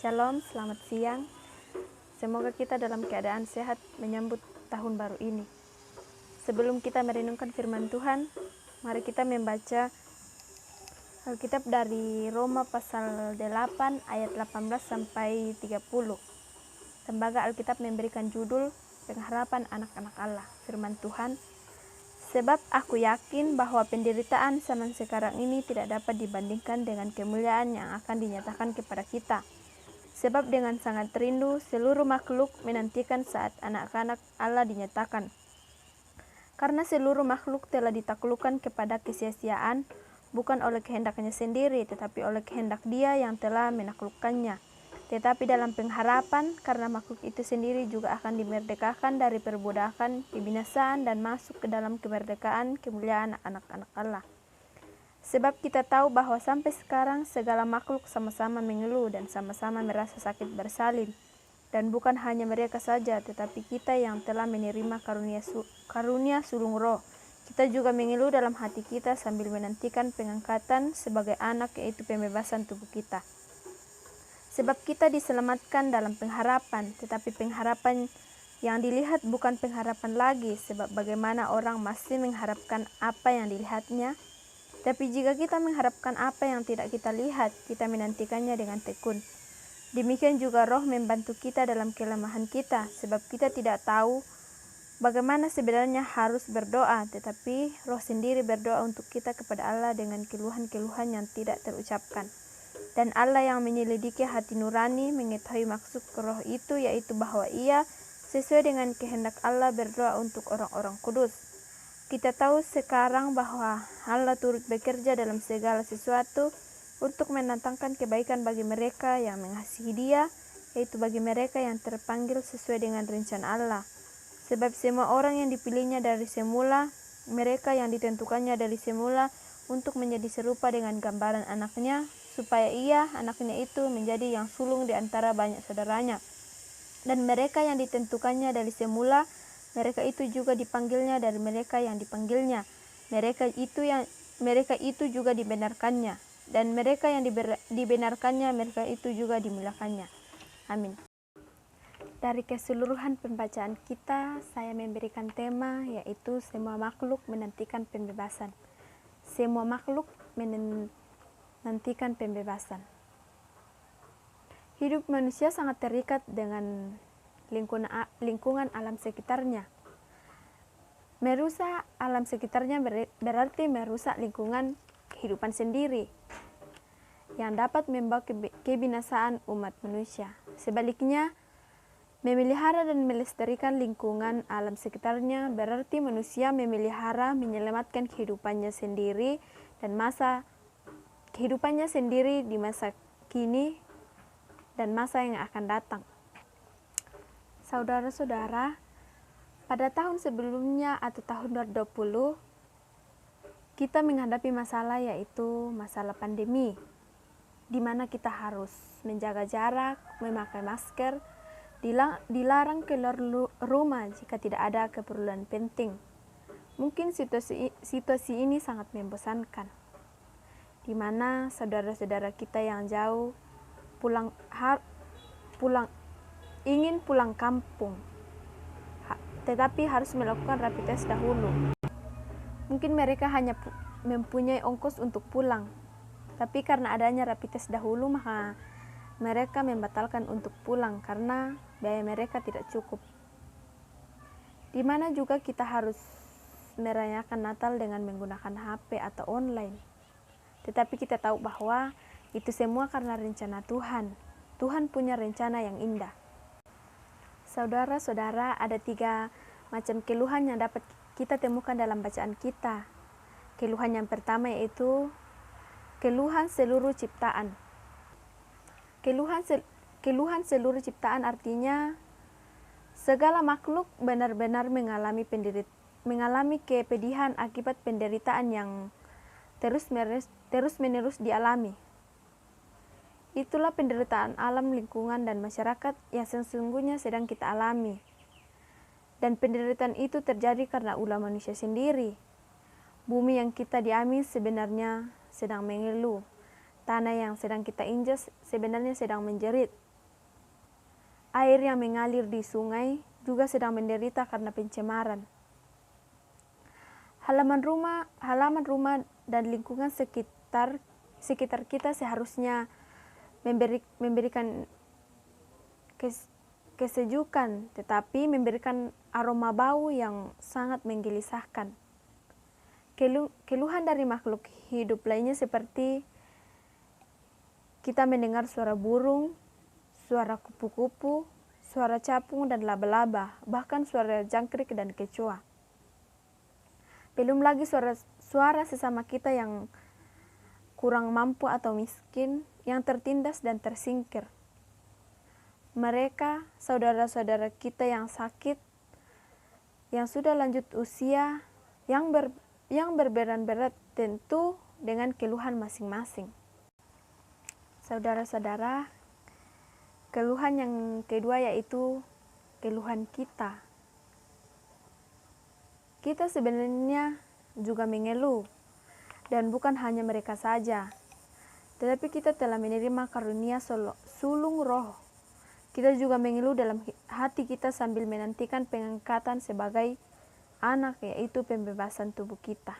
Shalom, selamat siang. Semoga kita dalam keadaan sehat menyambut tahun baru ini. Sebelum kita merenungkan firman Tuhan, mari kita membaca Alkitab dari Roma pasal 8 ayat 18 sampai 30. Tembaga Alkitab memberikan judul Pengharapan Anak-anak Allah. Firman Tuhan, sebab aku yakin bahwa penderitaan zaman sekarang ini tidak dapat dibandingkan dengan kemuliaan yang akan dinyatakan kepada kita. Sebab dengan sangat rindu seluruh makhluk menantikan saat anak-anak Allah dinyatakan. Karena seluruh makhluk telah ditaklukkan kepada kesia-siaan, bukan oleh kehendaknya sendiri, tetapi oleh kehendak Dia yang telah menaklukkannya. Tetapi dalam pengharapan, karena makhluk itu sendiri juga akan dimerdekakan dari perbudakan, kebinasaan, dan masuk ke dalam kemerdekaan kemuliaan anak-anak Allah. Sebab kita tahu bahwa sampai sekarang segala makhluk sama-sama mengeluh dan sama-sama merasa sakit bersalin. Dan bukan hanya mereka saja, tetapi kita yang telah menerima karunia sulung roh. Kita juga mengeluh dalam hati kita sambil menantikan pengangkatan sebagai anak, yaitu pembebasan tubuh kita. Sebab kita diselamatkan dalam pengharapan, tetapi pengharapan yang dilihat bukan pengharapan lagi, sebab bagaimana orang masih mengharapkan apa yang dilihatnya. Tapi jika kita mengharapkan apa yang tidak kita lihat, kita menantikannya dengan tekun. Demikian juga Roh membantu kita dalam kelemahan kita, sebab kita tidak tahu bagaimana sebenarnya harus berdoa, tetapi Roh sendiri berdoa untuk kita kepada Allah dengan keluhan-keluhan yang tidak terucapkan. Dan Allah yang menyelidiki hati nurani mengetahui maksud Roh itu, yaitu bahwa Ia sesuai dengan kehendak Allah berdoa untuk orang-orang kudus. Kita tahu sekarang bahwa Allah turut bekerja dalam segala sesuatu untuk mendatangkan kebaikan bagi mereka yang mengasihi Dia, yaitu bagi mereka yang terpanggil sesuai dengan rencana Allah. Sebab semua orang yang dipilihnya dari semula, mereka yang ditentukannya dari semula untuk menjadi serupa dengan gambaran anaknya, supaya ia, anaknya itu, menjadi yang sulung di antara banyak saudaranya. Dan mereka yang ditentukannya dari semula, mereka itu juga dipanggilnya dari mereka yang dipanggilnya. Mereka itu juga dibenarkannya. Dan mereka yang dibenarkannya, mereka itu juga dimuliakannya. Amin. Dari keseluruhan pembacaan kita, saya memberikan tema yaitu semua makhluk menantikan pembebasan. Semua makhluk menantikan pembebasan. Hidup manusia sangat terikat dengan lingkungan alam sekitarnya. Merusak alam sekitarnya berarti merusak lingkungan kehidupan sendiri yang dapat membawa kebinasaan umat manusia. Sebaliknya, memelihara dan melestarikan lingkungan alam sekitarnya berarti manusia memelihara, menyelamatkan kehidupannya sendiri dan kehidupannya sendiri di masa kini dan masa yang akan datang. Saudara-saudara, pada tahun sebelumnya atau tahun 2020, kita menghadapi masalah yaitu masalah pandemi, di mana kita harus menjaga jarak, memakai masker, dilarang keluar rumah jika tidak ada keperluan penting. Mungkin situasi ini sangat membosankan, di mana saudara-saudara kita yang jauh ingin pulang kampung, tetapi harus melakukan rapid test dahulu. Mungkin mereka hanya mempunyai ongkos untuk pulang, tapi karena adanya rapid test dahulu, maka mereka membatalkan untuk pulang karena biaya mereka tidak cukup. Di mana juga kita harus merayakan Natal dengan menggunakan HP atau online. Tetapi kita tahu bahwa itu semua karena rencana Tuhan. Tuhan punya rencana yang indah. Saudara-saudara, ada 3 macam keluhan yang dapat kita temukan dalam bacaan kita. Keluhan yang pertama yaitu keluhan seluruh ciptaan. Keluhan seluruh ciptaan artinya segala makhluk benar-benar mengalami kepedihan akibat penderitaan yang terus-menerus dialami. Itulah penderitaan alam, lingkungan, dan masyarakat yang sesungguhnya sedang kita alami. Dan penderitaan itu terjadi karena ulah manusia sendiri. Bumi yang kita diami sebenarnya sedang mengeluh. Tanah yang sedang kita injak sebenarnya sedang menjerit. air yang mengalir di sungai juga sedang menderita karena pencemaran. Halaman rumah dan lingkungan sekitar kita seharusnya memberikan kesejukan, tetapi memberikan aroma bau yang sangat menggelisahkan. Keluhan dari makhluk hidup lainnya seperti kita mendengar suara burung, suara kupu-kupu, suara capung dan laba-laba, bahkan suara jangkrik dan kecoa. Belum lagi suara sesama kita yang kurang mampu atau miskin, yang tertindas dan tersingkir. Mereka, saudara-saudara kita yang sakit, yang sudah lanjut usia, yang berbeban berat tentu dengan keluhan masing-masing. Saudara-saudara, keluhan yang kedua yaitu keluhan kita. Kita sebenarnya juga mengeluh, dan bukan hanya mereka saja, tetapi kita telah menerima karunia sulung roh. Kita juga mengeluh dalam hati kita sambil menantikan pengangkatan sebagai anak, yaitu pembebasan tubuh kita.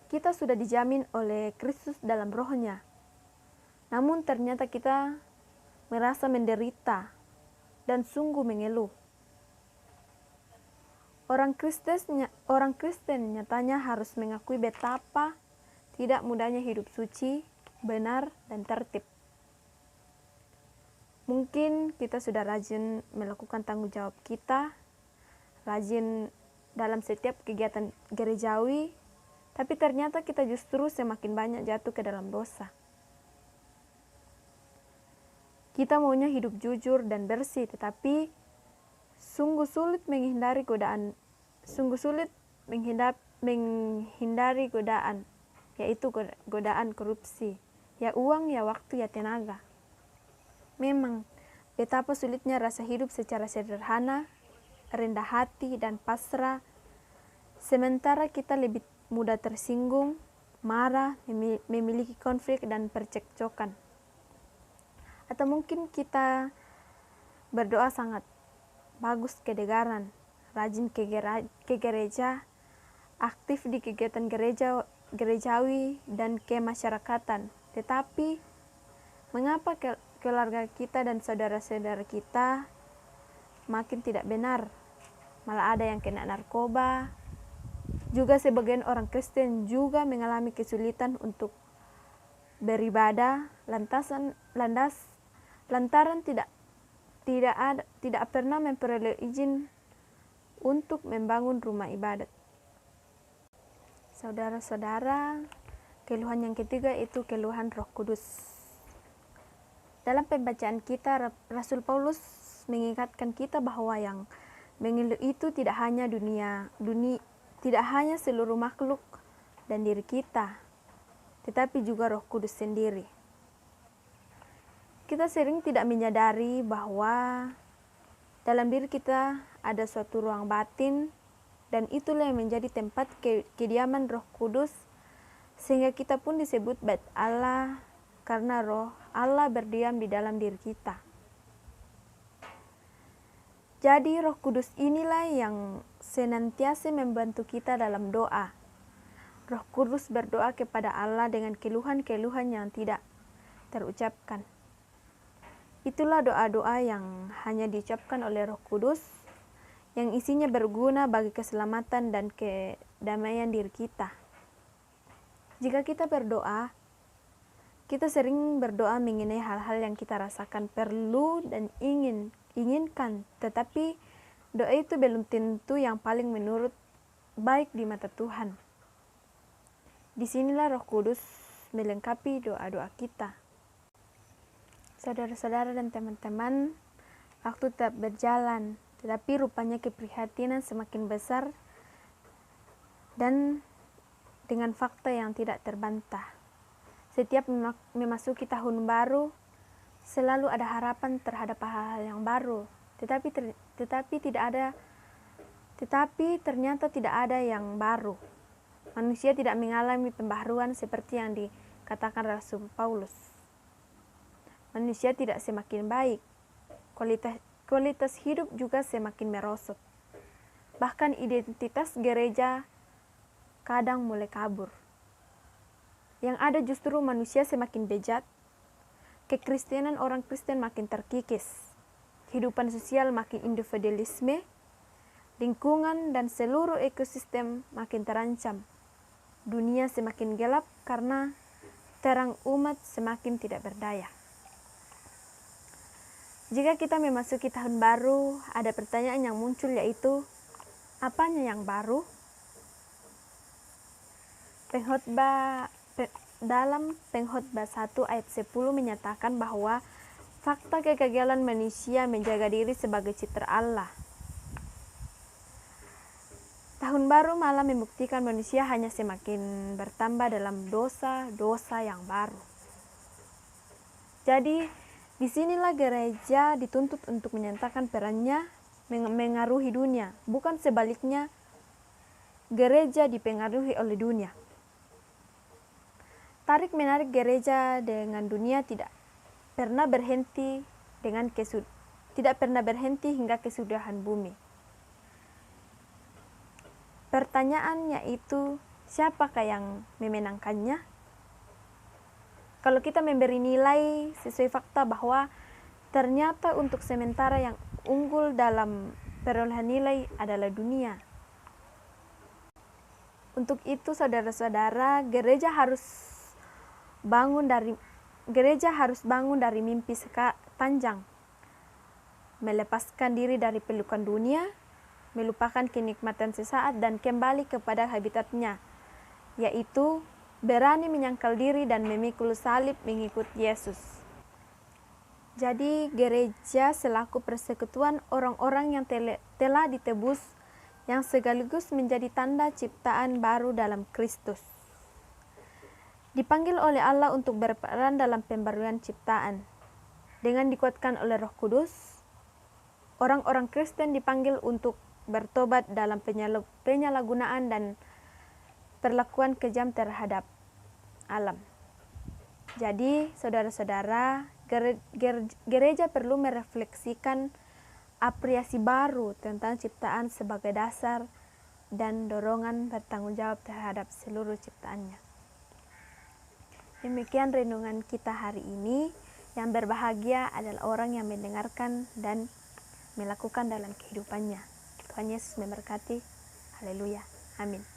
Kita sudah dijamin oleh Kristus dalam rohnya. Namun ternyata kita merasa menderita dan sungguh mengeluh. Orang Kristen nyatanya harus mengakui betapa tidak mudahnya hidup suci, benar, dan tertib. Mungkin kita sudah rajin melakukan tanggung jawab kita, rajin dalam setiap kegiatan gerejawi, tapi ternyata kita justru semakin banyak jatuh ke dalam dosa. Kita maunya hidup jujur dan bersih, tetapi sungguh sulit menghindari godaan, yaitu godaan korupsi, ya uang, ya waktu, ya tenaga. Memang, betapa sulitnya rasa hidup secara sederhana, rendah hati, dan pasrah, sementara kita lebih mudah tersinggung, marah, memiliki konflik dan percekcokan. Atau mungkin kita berdoa sangat bagus kedengaran, rajin ke gereja, aktif di kegiatan gerejawi dan kemasyarakatan. Tetapi, mengapa keluarga kita dan saudara-saudara kita makin tidak benar? Malah ada yang kena narkoba. Juga sebagian orang Kristen juga mengalami kesulitan untuk beribadah lantaran tidak pernah memperoleh izin untuk membangun rumah ibadat. Saudara-saudara, keluhan yang ketiga itu keluhan Roh Kudus. Dalam pembacaan kita, Rasul Paulus mengingatkan kita bahwa yang mengeluh itu tidak hanya tidak hanya seluruh makhluk dan diri kita, tetapi juga Roh Kudus sendiri. Kita sering tidak menyadari bahwa dalam diri kita ada suatu ruang batin, dan itulah yang menjadi tempat kediaman Roh Kudus, sehingga kita pun disebut Bait Allah karena Roh Allah berdiam di dalam diri kita. Jadi Roh Kudus inilah yang senantiasa membantu kita dalam doa. Roh Kudus berdoa kepada Allah dengan keluhan-keluhan yang tidak terucapkan. Itulah doa-doa yang hanya diucapkan oleh Roh Kudus, yang isinya berguna bagi keselamatan dan kedamaian diri kita. Jika kita berdoa, kita sering berdoa mengenai hal-hal yang kita rasakan perlu dan inginkan, tetapi doa itu belum tentu yang paling menurut baik di mata Tuhan. Disinilah Roh Kudus melengkapi doa-doa kita. Saudara-saudara dan teman-teman, waktu tetap berjalan, tetapi rupanya keprihatinan semakin besar dan dengan fakta yang tidak terbantah. Setiap memasuki tahun baru, selalu ada harapan terhadap hal-hal yang baru, tetapi ternyata tidak ada yang baru. Manusia tidak mengalami pembaharuan seperti yang dikatakan Rasul Paulus. manusia tidak semakin baik. Kualitas hidup juga semakin merosot. Bahkan identitas gereja kadang mulai kabur. Yang ada justru manusia semakin bejat, kekristenan orang Kristen makin terkikis, kehidupan sosial makin individualisme, lingkungan dan seluruh ekosistem makin terancam. Dunia semakin gelap karena terang umat semakin tidak berdaya. Jika kita memasuki tahun baru, ada pertanyaan yang muncul, yaitu apanya yang baru? Dalam Pengkhotbah 1 ayat 10 menyatakan bahwa fakta kegagalan manusia menjaga diri sebagai citra Allah. Tahun baru malah membuktikan manusia hanya semakin bertambah dalam dosa-dosa yang baru. Jadi, disinilah gereja dituntut untuk menyatakan perannya mengaruhi dunia, bukan sebaliknya gereja dipengaruhi oleh dunia. Tarik-menarik gereja dengan dunia tidak pernah berhenti hingga kesudahan bumi. Pertanyaannya itu, siapakah yang memenangkannya? Kalau kita memberi nilai sesuai fakta bahwa ternyata untuk sementara yang unggul dalam perolehan nilai adalah dunia. Untuk itu, saudara-saudara, gereja harus bangun dari mimpi panjang, melepaskan diri dari pelukan dunia, melupakan kenikmatan sesaat dan kembali kepada habitatnya, yaitu berani menyangkal diri dan memikul salib mengikut Yesus. Jadi gereja selaku persekutuan orang-orang yang telah ditebus, yang sekaligus menjadi tanda ciptaan baru dalam Kristus, dipanggil oleh Allah untuk berperan dalam pembaruan ciptaan. Dengan dikuatkan oleh Roh Kudus, orang-orang Kristen dipanggil untuk bertobat dalam penyalahgunaan dan perlakuan kejam terhadap alam. Jadi, saudara-saudara, gereja perlu merefleksikan apresiasi baru tentang ciptaan sebagai dasar dan dorongan bertanggung jawab terhadap seluruh ciptaannya. Demikian renungan kita hari ini. Yang berbahagia adalah orang yang mendengarkan dan melakukan dalam kehidupannya. Tuhan Yesus memberkati. Haleluya. Amin.